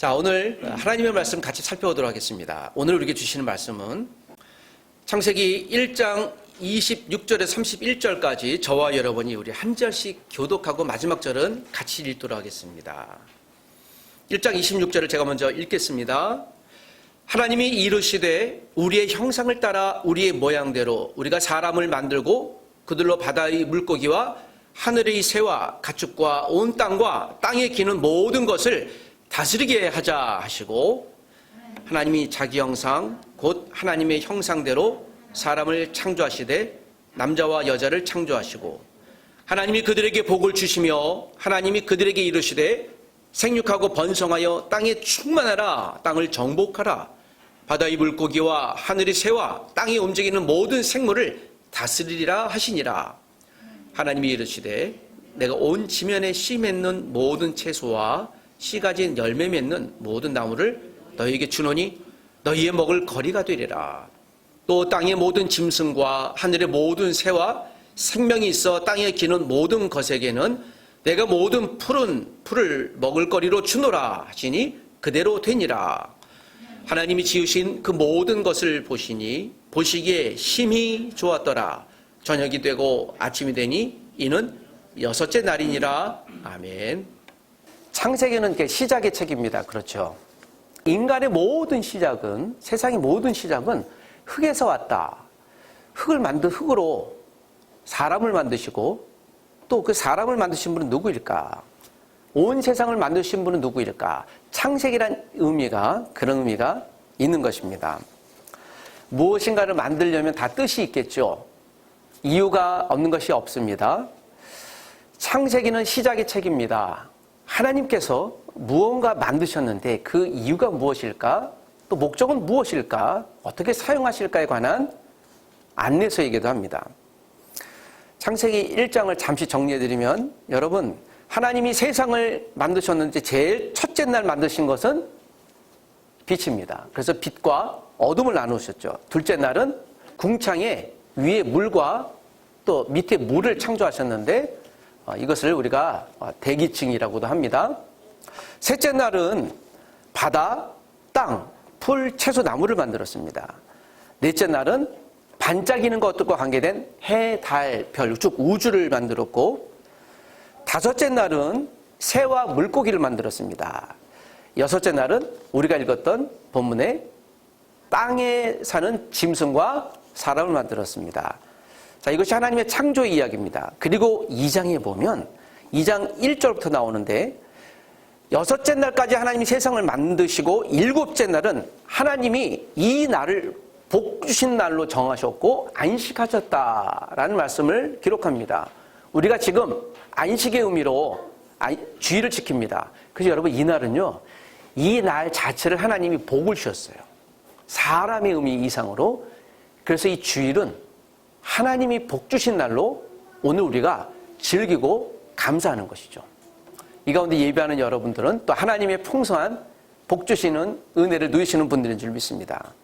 자, 오늘 하나님의 말씀 같이 살펴보도록 하겠습니다. 오늘 우리에게 주시는 말씀은 창세기 1장 26절에서 31절까지 저와 여러분이 우리 한 절씩 교독하고 마지막 절은 같이 읽도록 하겠습니다. 1장 26절을 제가 먼저 읽겠습니다. 하나님이 이르시되 우리의 형상을 따라 우리의 모양대로 우리가 사람을 만들고 그들로 바다의 물고기와 하늘의 새와 가축과 온 땅과 땅에 기는 모든 것을 다스리게 하자 하시고, 하나님이 자기 형상 곧 하나님의 형상대로 사람을 창조하시되 남자와 여자를 창조하시고, 하나님이 그들에게 복을 주시며 하나님이 그들에게 이르시되 생육하고 번성하여 땅에 충만하라, 땅을 정복하라, 바다의 물고기와 하늘의 새와 땅에 움직이는 모든 생물을 다스리리라 하시니라. 하나님이 이르시되 내가 온 지면에 씨 맺는 모든 채소와 씨 가진 열매 맺는 모든 나무를 너희에게 주노니 너희의 먹을 거리가 되리라. 또 땅의 모든 짐승과 하늘의 모든 새와 생명이 있어 땅에 기는 모든 것에게는 내가 모든 푸른 풀을 먹을 거리로 주노라 하시니 그대로 되니라. 하나님이 지으신 그 모든 것을 보시니 보시기에 심히 좋았더라. 저녁이 되고 아침이 되니 이는 여섯째 날이니라. 아멘. 창세기는 시작의 책입니다. 그렇죠. 인간의 모든 시작은, 세상의 모든 시작은 흙에서 왔다. 흙으로 사람을 만드시고, 또 그 사람을 만드신 분은 누구일까? 온 세상을 만드신 분은 누구일까? 창세기란 그런 의미가 있는 것입니다. 무엇인가를 만들려면 다 뜻이 있겠죠. 이유가 없는 것이 없습니다. 창세기는 시작의 책입니다. 하나님께서 무언가 만드셨는데 그 이유가 무엇일까? 또 목적은 무엇일까? 어떻게 사용하실까에 관한 안내서이기도 합니다. 창세기 1장을 잠시 정리해드리면, 여러분, 하나님이 세상을 만드셨는데 제일 첫째 날 만드신 것은 빛입니다. 그래서 빛과 어둠을 나누셨죠. 둘째 날은 궁창에 위에 물과 또 밑에 물을 창조하셨는데 이것을 우리가 대기층이라고도 합니다. 셋째 날은 바다, 땅, 풀, 채소, 나무를 만들었습니다. 넷째 날은 반짝이는 것들과 관계된 해, 달, 별, 쭉 우주를 만들었고, 다섯째 날은 새와 물고기를 만들었습니다. 여섯째 날은 우리가 읽었던 본문에 땅에 사는 짐승과 사람을 만들었습니다. 자, 이것이 하나님의 창조 이야기입니다. 그리고 2장에 보면 2장 1절부터 나오는데, 여섯째 날까지 하나님이 세상을 만드시고 일곱째 날은 하나님이 이 날을 복 주신 날로 정하셨고 안식하셨다라는 말씀을 기록합니다. 우리가 지금 안식의 의미로 주일을 지킵니다. 그래서 여러분, 이 날은요, 이 날 자체를 하나님이 복을 주셨어요. 사람의 의미 이상으로. 그래서 이 주일은 하나님이 복 주신 날로 오늘 우리가 즐기고 감사하는 것이죠. 이 가운데 예배하는 여러분들은 또 하나님의 풍성한 복 주시는 은혜를 누리시는 분들인 줄 믿습니다.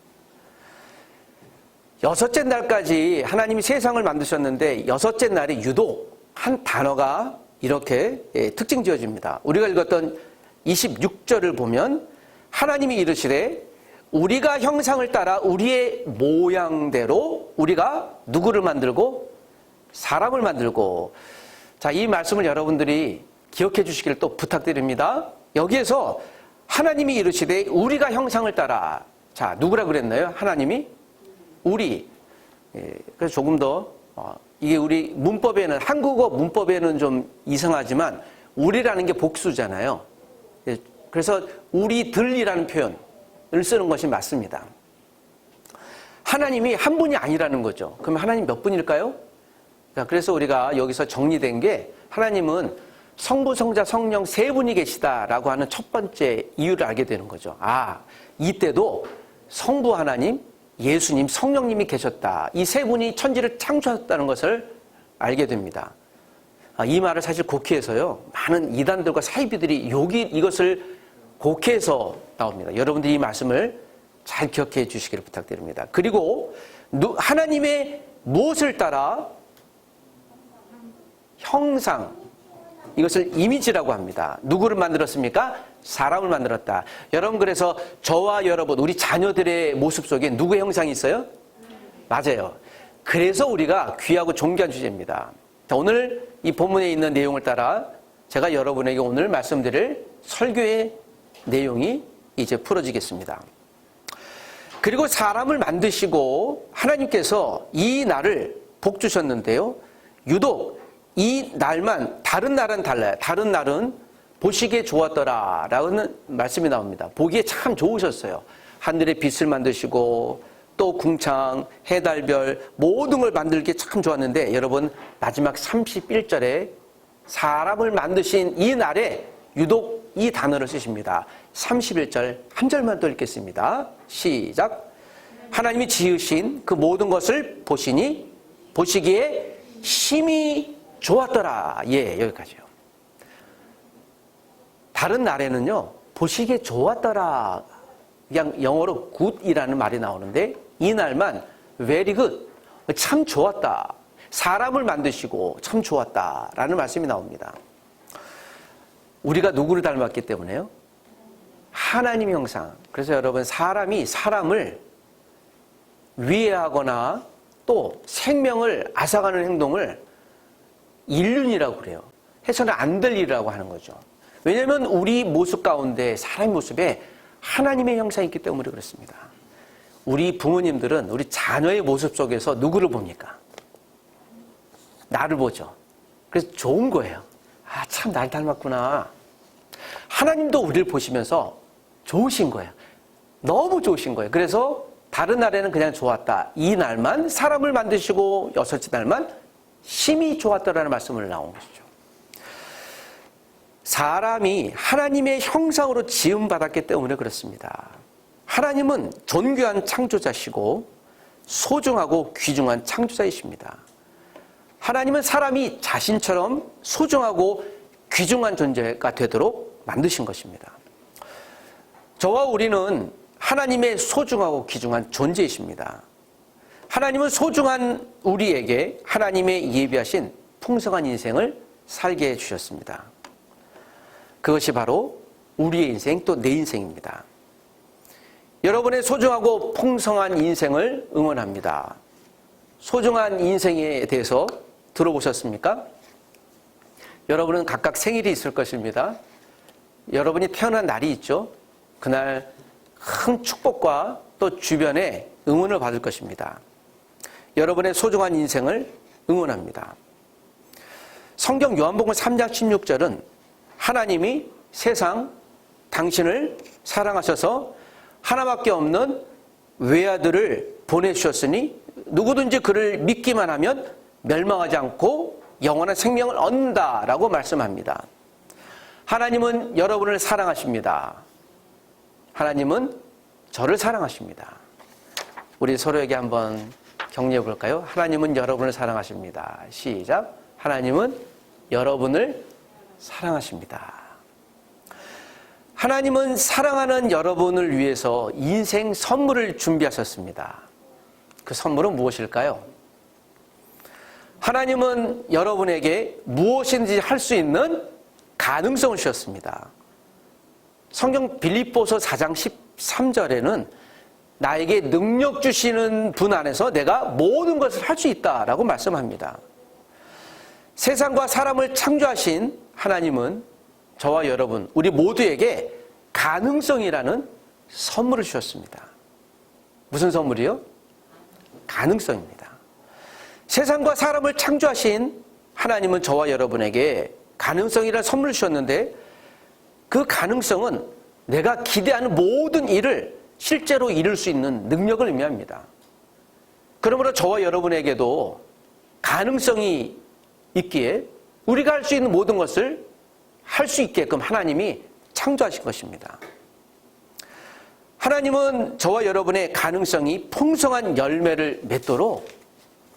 여섯째 날까지 하나님이 세상을 만드셨는데 여섯째 날에 유독 한 단어가 이렇게 특징 지어집니다. 우리가 읽었던 26절을 보면 하나님이 이르시되 우리가 형상을 따라 우리의 모양대로 우리가 누구를 만들고 사람을 만들고. 자, 이 말씀을 여러분들이 기억해 주시기를 또 부탁드립니다. 여기에서 하나님이 이르시되 우리가 형상을 따라. 자, 누구라 그랬나요? 하나님이? 우리. 그래서 조금 더 이게 우리 문법에는, 한국어 문법에는 좀 이상하지만 우리라는 게 복수잖아요. 그래서 우리들이라는 표현을 쓰는 것이 맞습니다. 하나님이 한 분이 아니라는 거죠. 그럼 하나님 몇 분일까요? 그래서 우리가 여기서 정리된 게, 하나님은 성부, 성자, 성령 세 분이 계시다라고 하는 첫 번째 이유를 알게 되는 거죠. 아, 이때도 성부 하나님, 예수님, 성령님이 계셨다. 이 세 분이 천지를 창조하셨다는 것을 알게 됩니다. 이 말을 사실 곡해해서요, 많은 이단들과 사이비들이 이것을 곡해해서 나옵니다. 여러분들이 이 말씀을 잘 기억해 주시기를 부탁드립니다. 그리고 하나님의 무엇을 따라? 형상, 이것을 이미지라고 합니다. 누구를 만들었습니까? 사람을 만들었다. 여러분, 그래서 저와 여러분, 우리 자녀들의 모습 속에 누구의 형상이 있어요? 맞아요. 그래서 우리가 귀하고 존귀한 주제입니다. 자, 오늘 이 본문에 있는 내용을 따라 제가 여러분에게 오늘 말씀드릴 설교의 내용이 이제 풀어지겠습니다. 그리고 사람을 만드시고 하나님께서 이 날을 복 주셨는데요. 유독 이 날만, 다른 날은 달라요. 다른 날은 보시기에 좋았더라라는 말씀이 나옵니다. 보기에 참 좋으셨어요. 하늘의 빛을 만드시고 또 궁창, 해달별 모든 걸 만들기에 참 좋았는데 여러분, 마지막 31절에 사람을 만드신 이 날에 유독 이 단어를 쓰십니다. 31절 한 절만 더 읽겠습니다. 시작. 하나님이 지으신 그 모든 것을 보시니 보시기에 심히 좋았더라. 예, 여기까지요. 다른 날에는요, 보시기에 좋았더라. 그냥 영어로 good이라는 말이 나오는데 이 날만 very good, 참 좋았다. 사람을 만드시고 참 좋았다라는 말씀이 나옵니다. 우리가 누구를 닮았기 때문에요? 하나님 형상. 그래서 여러분, 사람이 사람을 위해하거나 또 생명을 앗아가는 행동을 인륜이라고 그래요. 해서는 안 될 일이라고 하는 거죠. 왜냐하면 우리 모습 가운데, 사람의 모습에 하나님의 형상이 있기 때문에 그렇습니다. 우리 부모님들은 우리 자녀의 모습 속에서 누구를 봅니까? 나를 보죠. 그래서 좋은 거예요. 아, 참 날 닮았구나. 하나님도 우리를 보시면서 좋으신 거예요. 너무 좋으신 거예요. 그래서 다른 날에는 그냥 좋았다. 이 날만 사람을 만드시고 여섯째 날만 심히 좋았다라는 말씀을 나온 것이죠. 사람이 하나님의 형상으로 지음받았기 때문에 그렇습니다. 하나님은 존귀한 창조자시고 소중하고 귀중한 창조자이십니다. 하나님은 사람이 자신처럼 소중하고 귀중한 존재가 되도록 만드신 것입니다. 저와 우리는 하나님의 소중하고 귀중한 존재이십니다. 하나님은 소중한 우리에게 하나님의 예비하신 풍성한 인생을 살게 해주셨습니다. 그것이 바로 우리의 인생, 또 내 인생입니다. 여러분의 소중하고 풍성한 인생을 응원합니다. 소중한 인생에 대해서 들어보셨습니까? 여러분은 각각 생일이 있을 것입니다. 여러분이 태어난 날이 있죠. 그날 큰 축복과 또 주변의 응원을 받을 것입니다. 여러분의 소중한 인생을 응원합니다. 성경 요한복음 3장 16절은 하나님이 세상 당신을 사랑하셔서 하나밖에 없는 외아들을 보내주셨으니 누구든지 그를 믿기만 하면 멸망하지 않고 영원한 생명을 얻는다라고 말씀합니다. 하나님은 여러분을 사랑하십니다. 하나님은 저를 사랑하십니다. 우리 서로에게 한번 격려해 볼까요? 하나님은 여러분을 사랑하십니다. 시작. 하나님은 여러분을 사랑하십니다. 하나님은 사랑하는 여러분을 위해서 인생 선물을 준비하셨습니다. 그 선물은 무엇일까요? 하나님은 여러분에게 무엇인지 할 수 있는 가능성을 주셨습니다. 성경 빌립보서 4장 13절에는 나에게 능력 주시는 분 안에서 내가 모든 것을 할 수 있다라고 말씀합니다. 세상과 사람을 창조하신 하나님은 저와 여러분, 우리 모두에게 가능성이라는 선물을 주셨습니다. 무슨 선물이요? 가능성입니다. 세상과 사람을 창조하신 하나님은 저와 여러분에게 가능성이라는 선물을 주셨는데 그 가능성은 내가 기대하는 모든 일을 실제로 이룰 수 있는 능력을 의미합니다. 그러므로 저와 여러분에게도 가능성이 있기에 우리가 할 수 있는 모든 것을 할 수 있게끔 하나님이 창조하신 것입니다. 하나님은 저와 여러분의 가능성이 풍성한 열매를 맺도록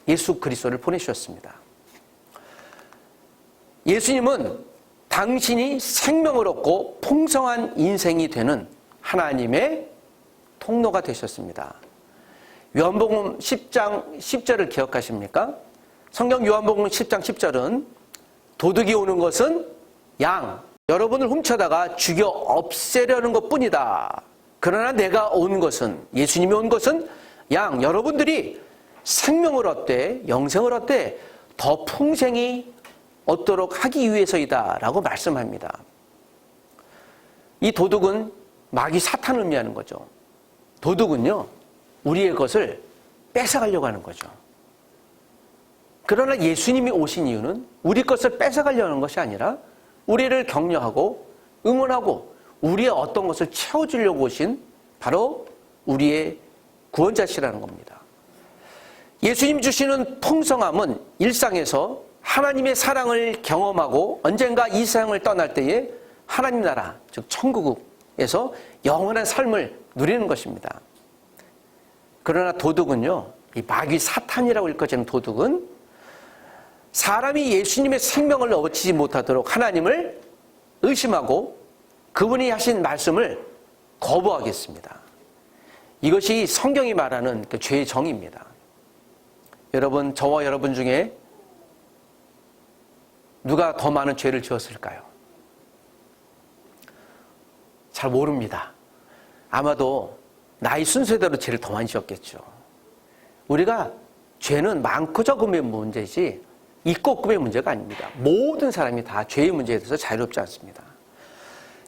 예수 그리스도를 보내주셨습니다. 예수님은 당신이 생명을 얻고 풍성한 인생이 되는 하나님의 통로가 되셨습니다. 요한복음 10장 10절을 기억하십니까? 성경 요한복음 10장 10절은 도둑이 오는 것은 양, 여러분을 훔쳐다가 죽여 없애려는 것뿐이다. 그러나 내가 온 것은, 예수님이 온 것은 여러분들이 생명을 얻되 영생을 얻되 더 풍성히 얻도록 하기 위해서이다 라고 말씀합니다. 이 도둑은 마귀 사탄을 의미하는 거죠. 도둑은요, 우리의 것을 뺏어가려고 하는 거죠. 그러나 예수님이 오신 이유는 우리 것을 뺏어가려는 하는 것이 아니라 우리를 격려하고 응원하고 우리의 어떤 것을 채워주려고 오신 바로 우리의 구원자시라는 겁니다. 예수님 주시는 풍성함은 일상에서 하나님의 사랑을 경험하고 언젠가 이 세상을 떠날 때에 하나님 나라, 즉 천국에서 영원한 삶을 누리는 것입니다. 그러나 도둑은요, 이 마귀 사탄이라고 일컬어지는 도둑은 사람이 예수님의 생명을 얻지 못하도록 하나님을 의심하고 그분이 하신 말씀을 거부하겠습니다. 이것이 성경이 말하는 그 죄의 정의입니다. 여러분, 저와 여러분 중에 누가 더 많은 죄를 지었을까요? 잘 모릅니다. 아마도 나이 순서대로 죄를 더 많이 지었겠죠. 우리가 죄는 많고 적음의 문제지 있고 없고의 문제가 아닙니다. 모든 사람이 다 죄의 문제에 대해서 자유롭지 않습니다.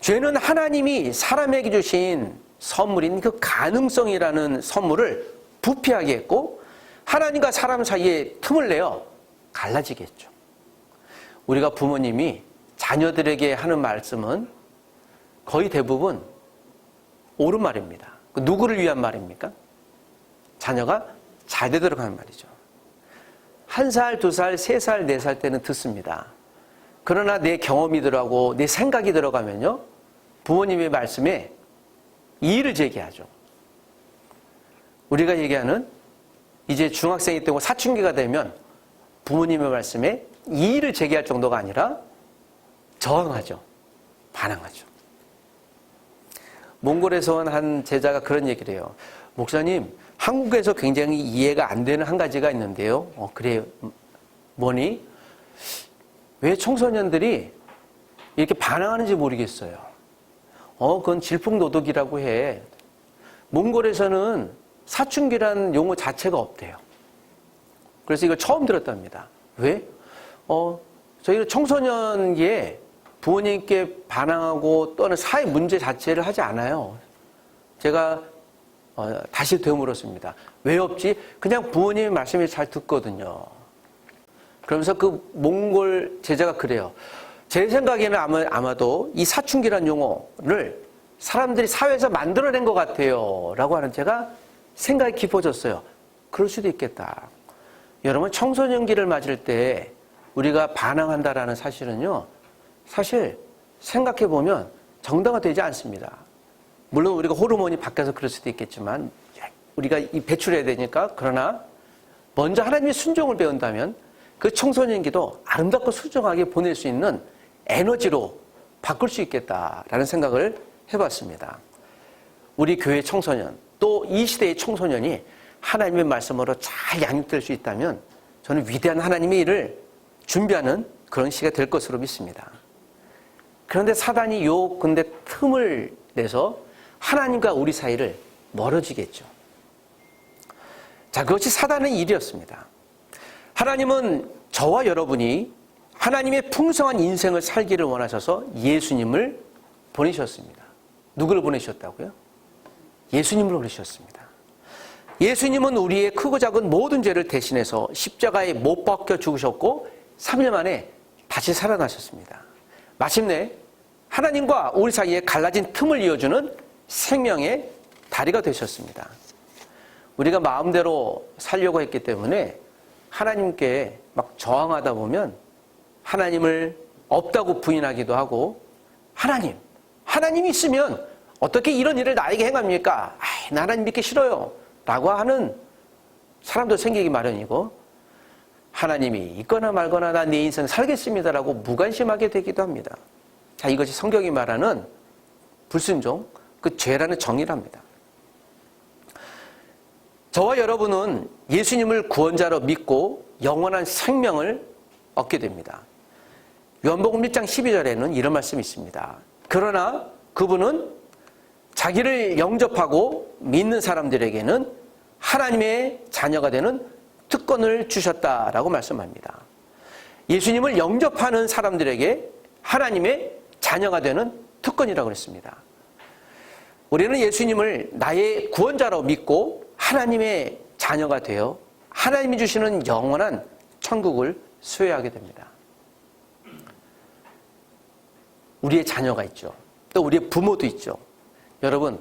죄는 하나님이 사람에게 주신 선물인 그 가능성이라는 선물을 부패하게 했고 하나님과 사람 사이에 틈을 내어 갈라지게 했죠. 우리가 부모님이 자녀들에게 하는 말씀은 거의 대부분 옳은 말입니다. 누구를 위한 말입니까? 자녀가 잘 되도록 하는 말이죠. 1살, 2살, 3살, 4살 때는 듣습니다. 그러나 내 경험이 들어가고 내 생각이 들어가면요, 부모님의 말씀에 이의를 제기하죠. 우리가 얘기하는 이제 중학생이 되고 사춘기가 되면 부모님의 말씀에 이의를 제기할 정도가 아니라 저항하죠. 반항하죠. 몽골에서 온 한 제자가 그런 얘기를 해요. 목사님, 한국에서 굉장히 이해가 안 되는 한 가지가 있는데요. 그래요. 뭐니? 왜 청소년들이 이렇게 반항하는지 모르겠어요. 그건 질풍노도기라고 해. 몽골에서는 사춘기라는 용어 자체가 없대요. 그래서 이걸 처음 들었답니다. 왜? 저희는 청소년기에 부모님께 반항하고 또는 사회 문제 자체를 하지 않아요. 제가 다시 되물었습니다. 왜 없지? 그냥 부모님의 말씀을 잘 듣거든요. 그러면서 그 몽골 제자가 그래요. 제 생각에는 아마도 이 사춘기란 용어를 사람들이 사회에서 만들어낸 것 같아요. 라고 하는 제가 생각이 깊어졌어요. 그럴 수도 있겠다. 여러분, 청소년기를 맞을 때 우리가 반항한다라는 사실은요, 사실 생각해보면 정당화되지 않습니다. 물론 우리가 호르몬이 바뀌어서 그럴 수도 있겠지만 우리가 배출해야 되니까. 그러나 먼저 하나님의 순종을 배운다면 그 청소년기도 아름답고 순종하게 보낼 수 있는 에너지로 바꿀 수 있겠다라는 생각을 해봤습니다. 우리 교회 청소년, 또 이 시대의 청소년이 하나님의 말씀으로 잘 양육될 수 있다면 저는 위대한 하나님의 일을 준비하는 그런 시기가 될 것으로 믿습니다. 그런데 사단이 근데 틈을 내서 하나님과 우리 사이를 멀어지겠죠. 자, 그것이 사단의 일이었습니다. 하나님은 저와 여러분이 하나님의 풍성한 인생을 살기를 원하셔서 예수님을 보내셨습니다. 누구를 보내셨다고요? 예수님을 보내셨습니다. 예수님은 우리의 크고 작은 모든 죄를 대신해서 십자가에 못 박혀 죽으셨고 3일 만에 다시 살아나셨습니다. 마침내 하나님과 우리 사이에 갈라진 틈을 이어주는 생명의 다리가 되셨습니다. 우리가 마음대로 살려고 했기 때문에 하나님께 막 저항하다 보면 하나님을 없다고 부인하기도 하고, 하나님이 있으면 어떻게 이런 일을 나에게 행합니까? 나 하나님 믿기 싫어요 라고 하는 사람도 생기기 마련이고, 하나님이 있거나 말거나 나 내 인생 살겠습니다라고 무관심하게 되기도 합니다. 자, 이것이 성경이 말하는 불순종, 그 죄라는 정의랍니다. 저와 여러분은 예수님을 구원자로 믿고 영원한 생명을 얻게 됩니다. 요한복음 1장 12절에는 이런 말씀이 있습니다. 그러나 그분은 자기를 영접하고 믿는 사람들에게는 하나님의 자녀가 되는 특권을 주셨다라고 말씀합니다. 예수님을 영접하는 사람들에게 하나님의 자녀가 되는 특권이라고 그랬습니다. 우리는 예수님을 나의 구원자로 믿고 하나님의 자녀가 되어 하나님이 주시는 영원한 천국을 소유하게 됩니다. 우리의 자녀가 있죠. 또 우리의 부모도 있죠. 여러분,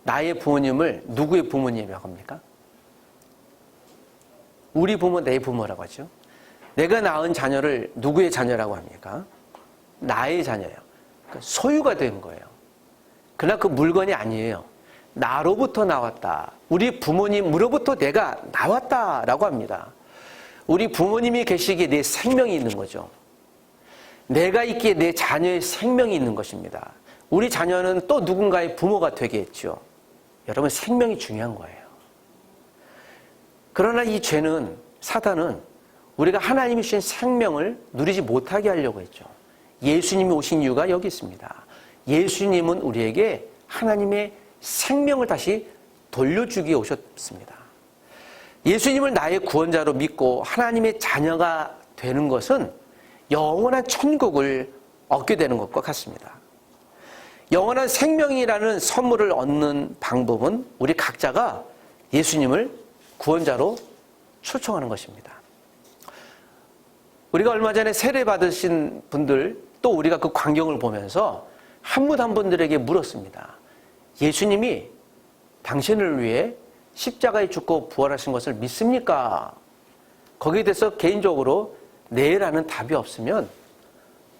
나의 부모님을 누구의 부모님이라고 합니까? 우리 부모, 내 부모라고 하죠. 내가 낳은 자녀를 누구의 자녀라고 합니까? 나의 자녀예요. 소유가 된 거예요. 그러나 그 물건이 아니에요. 나로부터 나왔다. 우리 부모님으로부터 내가 나왔다라고 합니다. 우리 부모님이 계시기에 내 생명이 있는 거죠. 내가 있기에 내 자녀의 생명이 있는 것입니다. 우리 자녀는 또 누군가의 부모가 되겠죠. 여러분, 생명이 중요한 거예요. 그러나 이 죄는, 사단은 우리가 하나님이 주신 생명을 누리지 못하게 하려고 했죠. 예수님이 오신 이유가 여기 있습니다. 예수님은 우리에게 하나님의 생명을 다시 돌려주기에 오셨습니다. 예수님을 나의 구원자로 믿고 하나님의 자녀가 되는 것은 영원한 천국을 얻게 되는 것과 같습니다. 영원한 생명이라는 선물을 얻는 방법은 우리 각자가 예수님을 구원자로 초청하는 것입니다. 우리가 얼마 전에 세례 받으신 분들, 또 우리가 그 광경을 보면서 한 분 한 분들에게 물었습니다. 예수님이 당신을 위해 십자가에 죽고 부활하신 것을 믿습니까? 거기에 대해서 개인적으로 네라는 답이 없으면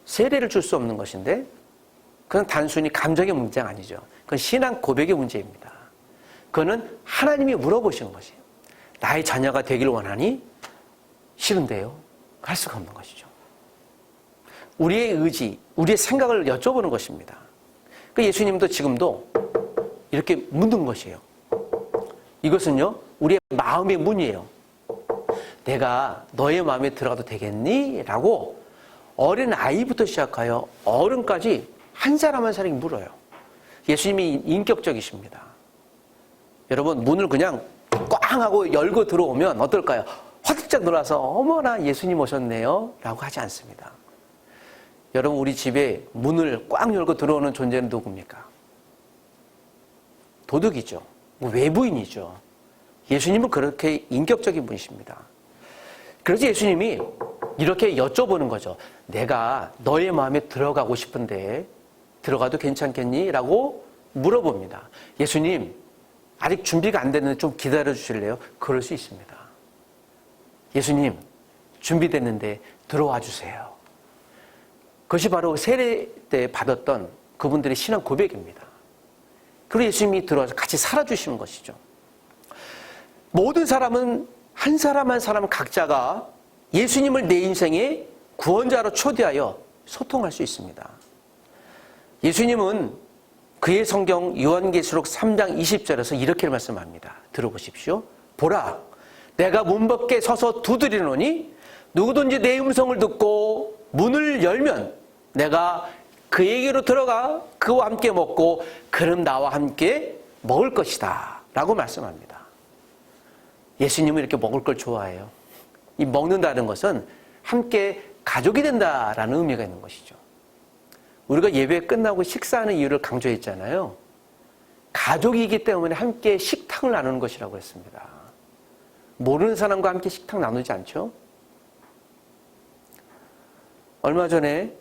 세례를 줄 수 없는 것인데, 그건 단순히 감정의 문제가 아니죠. 그건 신앙 고백의 문제입니다. 그거는 하나님이 물어보시는 것이에요. 나의 자녀가 되길 원하니? 싫은데요. 할 수가 없는 것이죠. 우리의 의지, 우리의 생각을 여쭤보는 것입니다. 그 예수님도 지금도 이렇게 묻는 것이에요. 이것은요, 우리의 마음의 문이에요. 내가 너의 마음에 들어가도 되겠니? 라고 어린 아이부터 시작하여 어른까지 한 사람 한 사람이 물어요. 예수님이 인격적이십니다. 여러분, 문을 그냥 꽝 하고 열고 들어오면 어떨까요? 화들짝 놀라서 어머나 예수님 오셨네요 라고 하지 않습니다. 여러분, 우리 집에 문을 꽝 열고 들어오는 존재는 누굽니까? 도둑이죠. 외부인이죠. 예수님은 그렇게 인격적인 분이십니다. 그래서 예수님이 이렇게 여쭤보는 거죠. 내가 너의 마음에 들어가고 싶은데 들어가도 괜찮겠니? 라고 물어봅니다. 예수님, 아직 준비가 안 됐는데 좀 기다려 주실래요? 그럴 수 있습니다. 예수님, 준비됐는데 들어와 주세요. 그것이 바로 세례 때 받았던 그분들의 신앙 고백입니다. 그리고 예수님이 들어와서 같이 살아주시는 것이죠. 모든 사람은 한 사람 한 사람 각자가 예수님을 내 인생의 구원자로 초대하여 소통할 수 있습니다. 예수님은 그의 성경 요한계시록 3장 20절에서 이렇게 말씀합니다. 들어보십시오. 보라, 내가 문 밖에 서서 두드리노니 누구든지 내 음성을 듣고 문을 열면 내가 그에게로 들어가 그와 함께 먹고 그는 나와 함께 먹을 것이다 라고 말씀합니다. 예수님은 이렇게 먹을 걸 좋아해요. 이 먹는다는 것은 함께 가족이 된다라는 의미가 있는 것이죠. 우리가 예배 끝나고 식사하는 이유를 강조했잖아요. 가족이기 때문에 함께 식탁을 나누는 것이라고 했습니다. 모르는 사람과 함께 식탁 나누지 않죠? 얼마 전에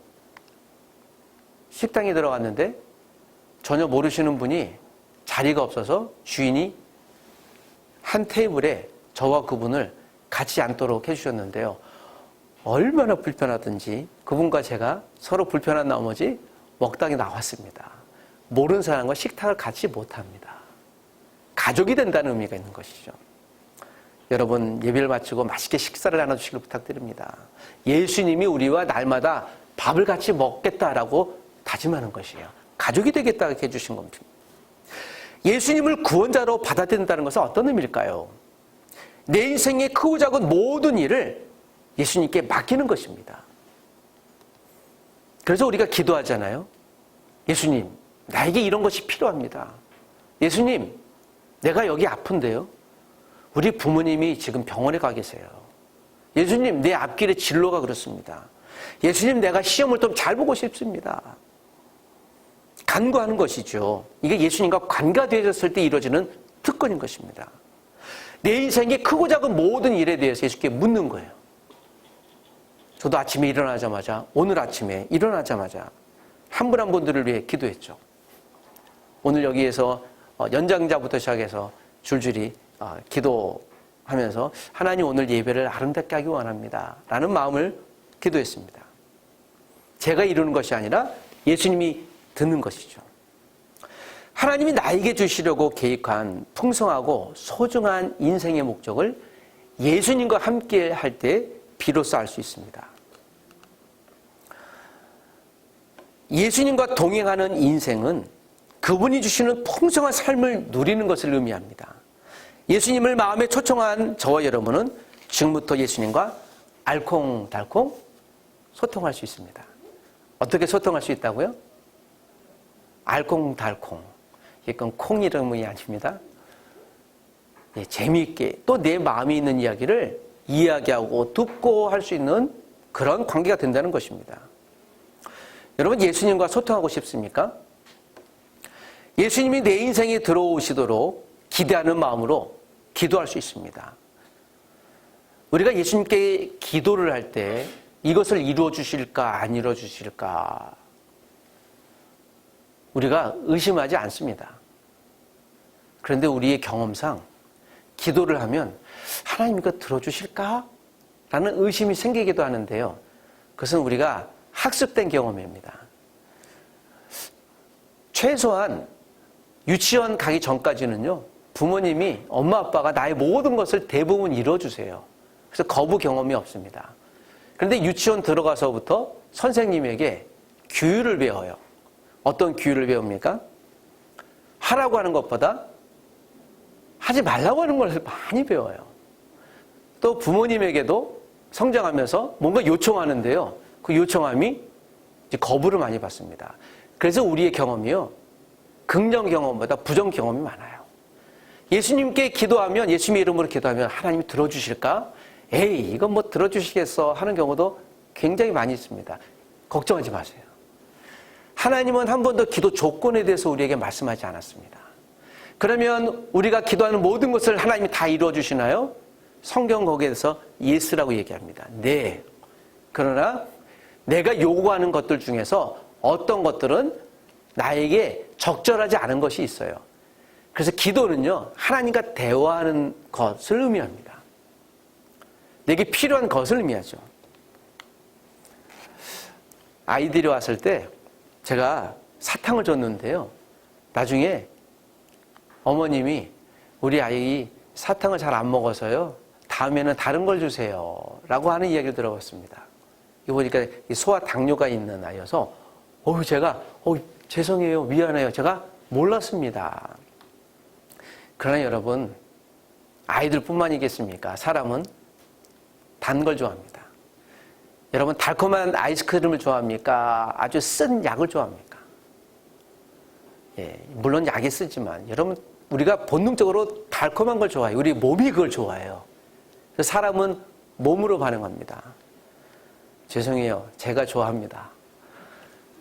식당에 들어갔는데 전혀 모르시는 분이 자리가 없어서 주인이 한 테이블에 저와 그분을 같이 앉도록 해주셨는데요. 얼마나 불편하든지 그분과 제가 서로 불편한 나머지 먹다가 나왔습니다. 모르는 사람과 식탁을 같이 못합니다. 가족이 된다는 의미가 있는 것이죠. 여러분, 예배를 마치고 맛있게 식사를 나눠주시길 부탁드립니다. 예수님이 우리와 날마다 밥을 같이 먹겠다라고 다짐하는 것이에요. 가족이 되겠다고 해주신 겁니다. 예수님을 구원자로 받아들인다는 것은 어떤 의미일까요? 내 인생의 크고 작은 모든 일을 예수님께 맡기는 것입니다. 그래서 우리가 기도하잖아요. 예수님, 나에게 이런 것이 필요합니다. 예수님, 내가 여기 아픈데요. 우리 부모님이 지금 병원에 가 계세요. 예수님, 내 앞길에 진로가 그렇습니다. 예수님, 내가 시험을 좀 잘 보고 싶습니다. 간구하는 것이죠. 이게 예수님과 관계가 되어졌을 때 이루어지는 특권인 것입니다. 내 인생의 크고 작은 모든 일에 대해서 예수께 묻는 거예요. 저도 아침에 일어나자마자, 오늘 아침에 일어나자마자 한 분 한 분들을 위해 기도했죠. 오늘 여기에서 연장자부터 시작해서 줄줄이 기도하면서 하나님 오늘 예배를 아름답게 하기 원합니다. 라는 마음을 기도했습니다. 제가 이루는 것이 아니라 예수님이 듣는 것이죠. 하나님이 나에게 주시려고 계획한 풍성하고 소중한 인생의 목적을 예수님과 함께 할 때 비로소 알 수 있습니다. 예수님과 동행하는 인생은 그분이 주시는 풍성한 삶을 누리는 것을 의미합니다. 예수님을 마음에 초청한 저와 여러분은 지금부터 예수님과 알콩달콩 소통할 수 있습니다. 어떻게 소통할 수 있다고요? 알콩달콩. 이건 콩 이름이 아닙니다. 재미있게 또 내 마음에 있는 이야기를 이야기하고 듣고 할 수 있는 그런 관계가 된다는 것입니다. 여러분, 예수님과 소통하고 싶습니까? 예수님이 내 인생에 들어오시도록 기대하는 마음으로 기도할 수 있습니다. 우리가 예수님께 기도를 할 때 이것을 이루어 주실까 안 이루어 주실까 우리가 의심하지 않습니다. 그런데 우리의 경험상 기도를 하면 하나님 이거 들어주실까? 라는 의심이 생기기도 하는데요. 그것은 우리가 학습된 경험입니다. 최소한 유치원 가기 전까지는요, 부모님이, 엄마 아빠가 나의 모든 것을 대부분 이뤄주세요. 그래서 거부 경험이 없습니다. 그런데 유치원 들어가서부터 선생님에게 규율을 배워요. 어떤 규율을 배웁니까? 하라고 하는 것보다 하지 말라고 하는 걸 많이 배워요. 또 부모님에게도 성장하면서 뭔가 요청하는데요. 그 요청함이 이제 거부를 많이 받습니다. 그래서 우리의 경험이요, 긍정 경험보다 부정 경험이 많아요. 예수님께 기도하면, 예수님의 이름으로 기도하면 하나님이 들어주실까? 에이, 이건 뭐 들어주시겠어? 하는 경우도 굉장히 많이 있습니다. 걱정하지 마세요. 하나님은 한 번도 기도 조건에 대해서 우리에게 말씀하지 않았습니다. 그러면 우리가 기도하는 모든 것을 하나님이 다 이루어 주시나요? 성경 거기에서 예스라고 얘기합니다. 네. 그러나 내가 요구하는 것들 중에서 어떤 것들은 나에게 적절하지 않은 것이 있어요. 그래서 기도는요, 하나님과 대화하는 것을 의미합니다. 내게 필요한 것을 의미하죠. 아이들이 왔을 때 제가 사탕을 줬는데요, 나중에 어머님이 우리 아이 사탕을 잘 안 먹어서요, 다음에는 다른 걸 주세요 라고 하는 이야기를 들어봤습니다. 이거 보니까 소아 당뇨가 있는 아이여서 제가 죄송해요, 미안해요, 제가 몰랐습니다. 그러나 여러분, 아이들뿐만이겠습니까? 사람은 단 걸 좋아합니다. 여러분, 달콤한 아이스크림을 좋아합니까? 아주 쓴 약을 좋아합니까? 예, 물론 약이 쓰지만 여러분, 우리가 본능적으로 달콤한 걸 좋아해요. 우리 몸이 그걸 좋아해요. 그래서 사람은 몸으로 반응합니다. 죄송해요, 제가 좋아합니다.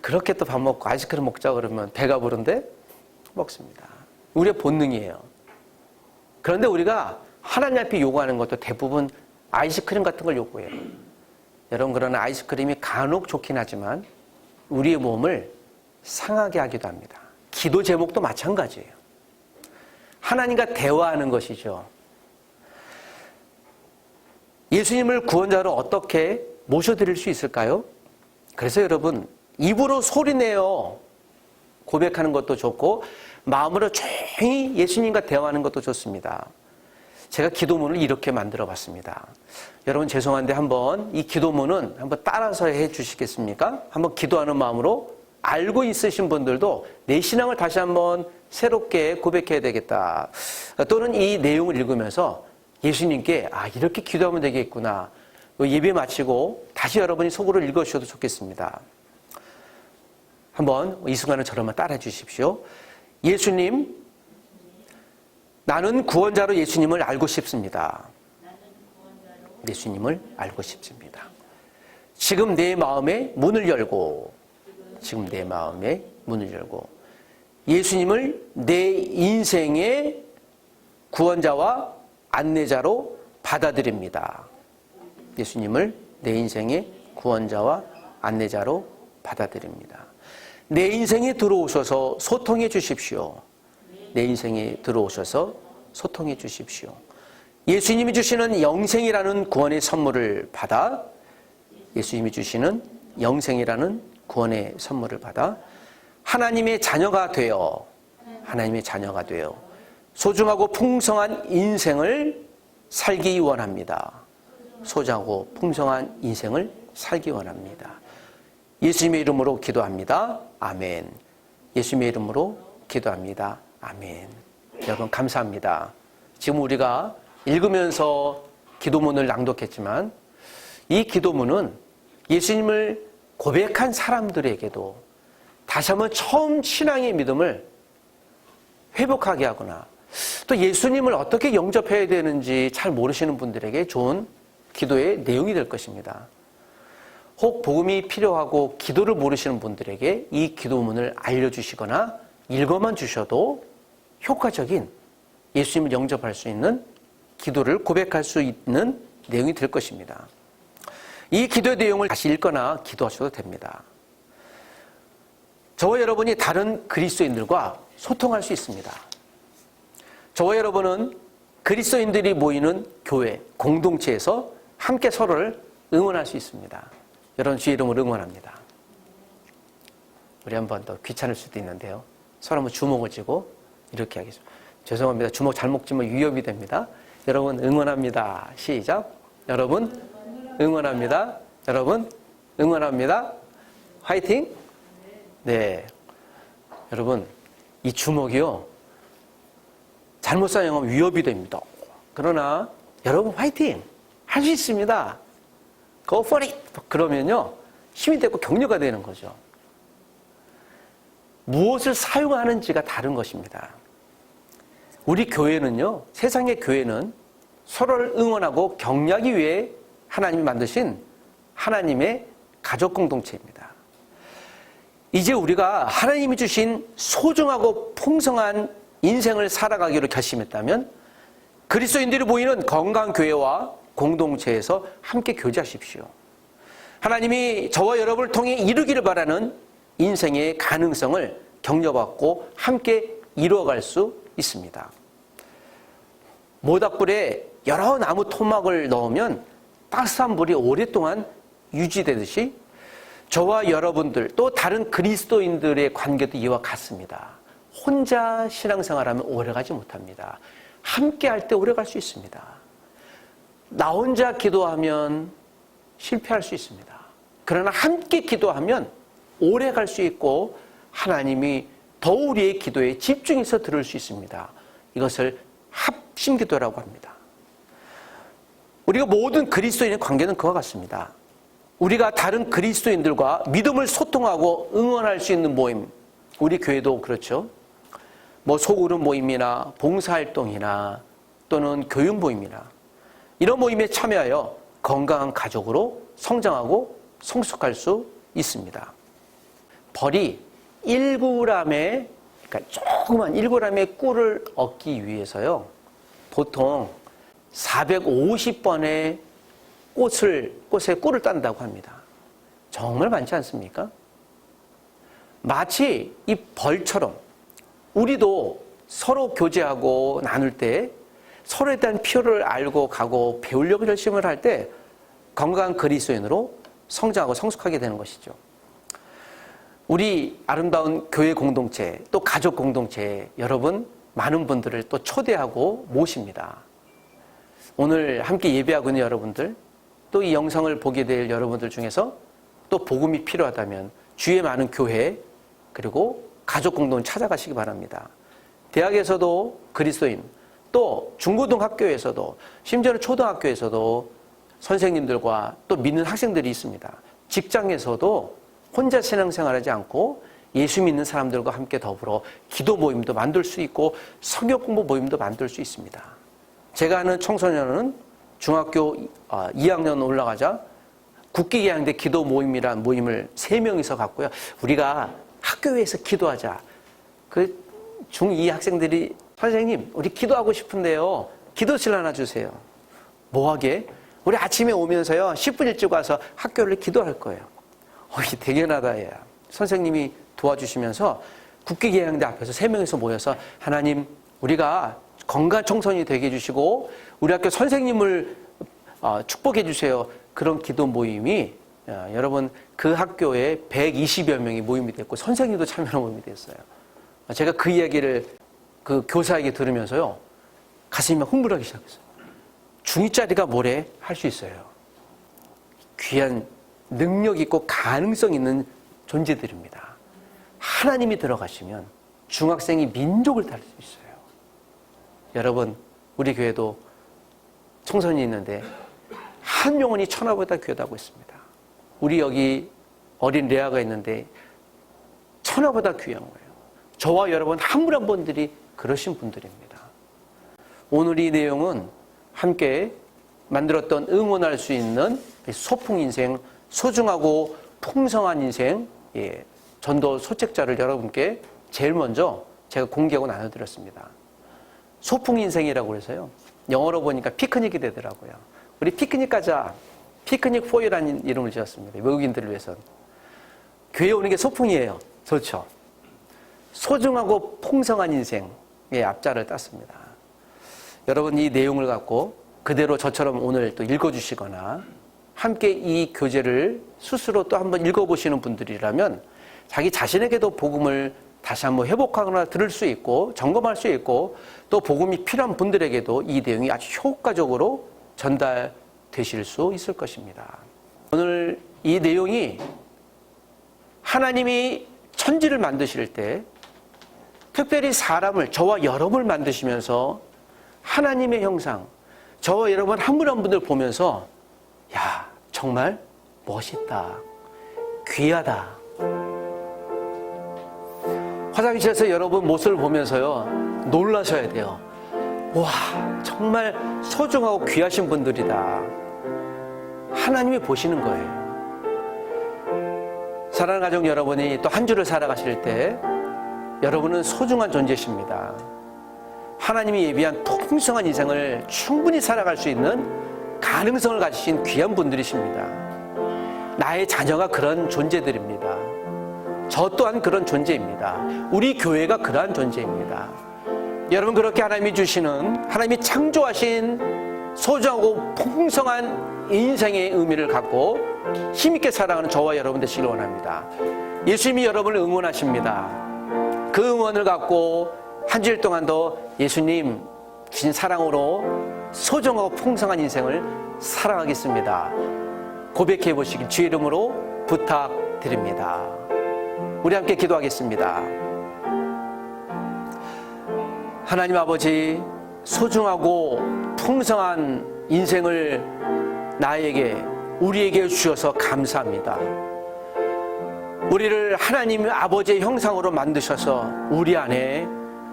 그렇게 또 밥 먹고 아이스크림 먹자 그러면 배가 부른데 먹습니다. 우리의 본능이에요. 그런데 우리가 하나님 앞에 요구하는 것도 대부분 아이스크림 같은 걸 요구해요. 여러분, 그러나 아이스크림이 간혹 좋긴 하지만 우리의 몸을 상하게 하기도 합니다. 기도 제목도 마찬가지예요. 하나님과 대화하는 것이죠. 예수님을 구원자로 어떻게 모셔드릴 수 있을까요? 그래서 여러분, 입으로 소리내어 고백하는 것도 좋고 마음으로 조용히 예수님과 대화하는 것도 좋습니다. 제가 기도문을 이렇게 만들어 봤습니다. 여러분, 죄송한데 한번 이 기도문은 한번 따라서 해 주시겠습니까? 한번 기도하는 마음으로 알고 있으신 분들도 내 신앙을 다시 한번 새롭게 고백해야 되겠다. 또는 이 내용을 읽으면서 예수님께 이렇게 기도하면 되겠구나. 예배 마치고 다시 여러분이 속으로 읽어주셔도 좋겠습니다. 한번 이 순간은 저를 한번 따라해 주십시오. 예수님, 나는 구원자로 예수님을 알고 싶습니다. 예수님을 알고 싶습니다. 지금 내 마음에 문을 열고 예수님을 내 인생의 구원자와 안내자로 받아들입니다. 예수님을 내 인생의 구원자와 안내자로 받아들입니다. 내 인생에 들어오셔서 소통해 주십시오. 내 인생에 들어오셔서 소통해 주십시오. 예수님이 주시는 영생이라는 구원의 선물을 받아 예수님이 주시는 영생이라는 구원의 선물을 받아 하나님의 자녀가 되어 소중하고 풍성한 인생을 살기 원합니다. 소중하고 풍성한 인생을 살기 원합니다. 예수님의 이름으로 기도합니다. 아멘. 예수님의 이름으로 기도합니다. 아멘. 여러분 감사합니다. 지금 우리가 읽으면서 기도문을 낭독했지만 이 기도문은 예수님을 고백한 사람들에게도 다시 한번 처음 신앙의 믿음을 회복하게 하거나 또 예수님을 어떻게 영접해야 되는지 잘 모르시는 분들에게 좋은 기도의 내용이 될 것입니다. 혹 복음이 필요하고 기도를 모르시는 분들에게 이 기도문을 알려주시거나 읽어만 주셔도 효과적인 예수님을 영접할 수 있는 기도를 고백할 수 있는 내용이 될 것입니다. 이 기도의 내용을 다시 읽거나 기도하셔도 됩니다. 저와 여러분이 다른 그리스도인들과 소통할 수 있습니다. 저와 여러분은 그리스도인들이 모이는 교회, 공동체에서 함께 서로를 응원할 수 있습니다. 여러분 주의 이름으로 응원합니다. 우리 한번 더 귀찮을 수도 있는데요. 서로 한번 주먹을 쥐고 이렇게 하겠습니다. 죄송합니다. 주먹 잘못 쥐면 위협이 됩니다. 여러분 응원합니다. 시작. 여러분 응원합니다. 여러분 응원합니다. 화이팅. 네. 여러분 이 주먹이요. 잘못 사용하면 위협이 됩니다. 그러나 여러분 화이팅. 할 수 있습니다. Go for it. 그러면요. 힘이 되고 격려가 되는 거죠. 무엇을 사용하는지가 다른 것입니다. 우리 교회는요. 세상의 교회는 서로를 응원하고 격려하기 위해 하나님이 만드신 하나님의 가족 공동체입니다. 이제 우리가 하나님이 주신 소중하고 풍성한 인생을 살아가기로 결심했다면 그리스도인들이 모이는 건강교회와 공동체에서 함께 교제하십시오. 하나님이 저와 여러분을 통해 이루기를 바라는 인생의 가능성을 격려받고 함께 이루어갈 수 있습니다. 모닥불에 여러 나무 토막을 넣으면 따스한 불이 오랫동안 유지되듯이 저와 여러분들 또 다른 그리스도인들의 관계도 이와 같습니다. 혼자 신앙생활하면 오래가지 못합니다. 함께 할 때 오래갈 수 있습니다. 나 혼자 기도하면 실패할 수 있습니다. 그러나 함께 기도하면 오래갈 수 있고 하나님이 더 우리의 기도에 집중해서 들을 수 있습니다. 이것을 합심기도라고 합니다. 우리가 모든 그리스도인의 관계는 그와 같습니다. 우리가 다른 그리스도인들과 믿음을 소통하고 응원할 수 있는 모임, 우리 교회도 그렇죠. 소그룹 모임이나 봉사활동이나 또는 교육 모임이나 이런 모임에 참여하여 건강한 가족으로 성장하고 성숙할 수 있습니다. 벌이 1g의, 그러니까 조그만 1g의 꿀을 얻기 위해서요, 보통 450번의 꽃에 꿀을 딴다고 합니다. 정말 많지 않습니까? 마치 이 벌처럼 우리도 서로 교제하고 나눌 때 서로에 대한 필요를 알고 가고 배우려고 결심을 할 때 건강한 그리스도인으로 성장하고 성숙하게 되는 것이죠. 우리 아름다운 교회 공동체 또 가족 공동체 여러분 많은 분들을 또 초대하고 모십니다. 오늘 함께 예배하고 있는 여러분들 또 이 영상을 보게 될 여러분들 중에서 또 복음이 필요하다면 주위에 많은 교회 그리고 가족 공동을 찾아가시기 바랍니다. 대학에서도 그리스도인 또 중고등학교에서도 심지어는 초등학교에서도 선생님들과 또 믿는 학생들이 있습니다. 직장에서도 혼자 신앙생활하지 않고 예수 믿는 사람들과 함께 더불어 기도 모임도 만들 수 있고 성경 공부 모임도 만들 수 있습니다. 제가 아는 청소년은 중학교 2학년 올라가자 국기개항대 기도 모임이라는 모임을 3명이서 갖고요. 우리가 학교에서 기도하자. 그 중2 학생들이 선생님 우리 기도하고 싶은데요. 기도실 하나 주세요. 뭐하게? 우리 아침에 오면서요 10분 일찍 와서 학교를 기도할 거예요. 이게 대견하다. 야. 선생님이 도와주시면서 국기개항대 앞에서 3명이서 모여서 하나님 우리가 건강 청소년이 되게 해주시고 우리 학교 선생님을 축복해 주세요. 그런 기도 모임이 여러분 그 학교에 120여 명이 모임이 됐고 선생님도 참여하는 모임이 됐어요. 제가 그 이야기를 그 교사에게 들으면서요 가슴이 막 흥분하기 시작했어요. 중2짜리가 뭐래? 할 수 있어요. 귀한 능력 있고 가능성 있는 존재들입니다. 하나님이 들어가시면 중학생이 민족을 다룰 수 있어요. 여러분 우리 교회도 청소년이 있는데 한 영혼이 천하보다 귀하다고 했습니다. 우리 여기 어린 레아가 있는데 천하보다 귀한 거예요. 저와 여러분 한 분 한 분들이 그러신 분들입니다. 오늘 이 내용은 함께 만들었던 응원할 수 있는 소풍 인생, 소중하고 풍성한 인생 전도 소책자를 여러분께 제일 먼저 제가 공개하고 나눠드렸습니다. 소풍 인생이라고 해서요. 영어로 보니까 피크닉이 되더라고요. 우리 피크닉 가자. 피크닉 포유라는 이름을 지었습니다. 외국인들을 위해서는. 교회 오는 게 소풍이에요. 좋죠. 소중하고 풍성한 인생의 앞자를 땄습니다. 여러분 이 내용을 갖고 그대로 저처럼 오늘 또 읽어주시거나 함께 이 교재를 스스로 또 한번 읽어보시는 분들이라면 자기 자신에게도 복음을 다시 한번 회복하거나 들을 수 있고 점검할 수 있고 또 복음이 필요한 분들에게도 이 내용이 아주 효과적으로 전달되실 수 있을 것입니다. 오늘 이 내용이 하나님이 천지를 만드실 때 특별히 사람을 저와 여러분을 만드시면서 하나님의 형상 저와 여러분 한 분 한 분들 보면서 야 정말 멋있다 귀하다 화장실에서 여러분 모습을 보면서요 놀라셔야 돼요. 와 정말 소중하고 귀하신 분들이다. 하나님이 보시는 거예요. 사랑하는 가족 여러분이 또 한 주를 살아가실 때 여러분은 소중한 존재십니다. 하나님이 예비한 풍성한 인생을 충분히 살아갈 수 있는 가능성을 가지신 귀한 분들이십니다. 나의 자녀가 그런 존재들입니다. 저 또한 그런 존재입니다. 우리 교회가 그러한 존재입니다. 여러분 그렇게 하나님이 주시는 하나님이 창조하신 소중하고 풍성한 인생의 의미를 갖고 힘있게 살아가는 저와 여러분 되시길 원합니다. 예수님이 여러분을 응원하십니다. 그 응원을 갖고 한 주일 동안도 예수님 주신 사랑으로 소중하고 풍성한 인생을 살아가겠습니다. 고백해 보시길 주의 이름으로 부탁드립니다. 우리 함께 기도하겠습니다. 하나님 아버지 소중하고 풍성한 인생을 나에게 우리에게 주셔서 감사합니다. 우리를 하나님 아버지의 형상으로 만드셔서 우리 안에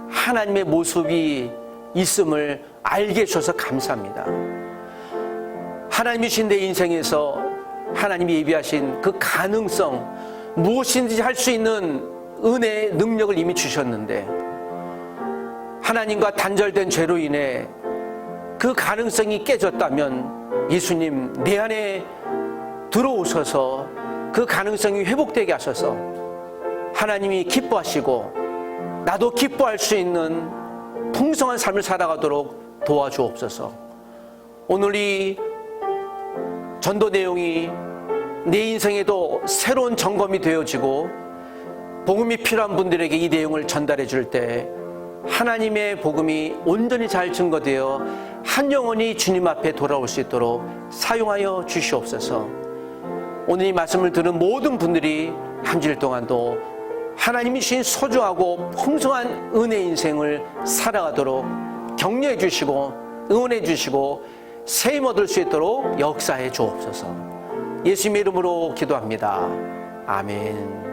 하나님의 모습이 있음을 알게 해주셔서 감사합니다. 하나님이 주신 내 인생에서 하나님이 예비하신 그 가능성 무엇인지 할 수 있는 은혜의 능력을 이미 주셨는데 하나님과 단절된 죄로 인해 그 가능성이 깨졌다면 예수님 내 안에 들어오셔서 그 가능성이 회복되게 하셔서 하나님이 기뻐하시고 나도 기뻐할 수 있는 풍성한 삶을 살아가도록 도와주옵소서. 오늘 이 전도 내용이 내 인생에도 새로운 점검이 되어지고 복음이 필요한 분들에게 이 내용을 전달해 줄 때 하나님의 복음이 온전히 잘 증거되어 한 영혼이 주님 앞에 돌아올 수 있도록 사용하여 주시옵소서. 오늘 이 말씀을 들은 모든 분들이 한 주일 동안도 하나님이 주신 소중하고 풍성한 은혜 인생을 살아가도록 격려해 주시고 응원해 주시고 세임 얻을 수 있도록 역사해 주옵소서. 예수님의 이름으로 기도합니다. 아멘.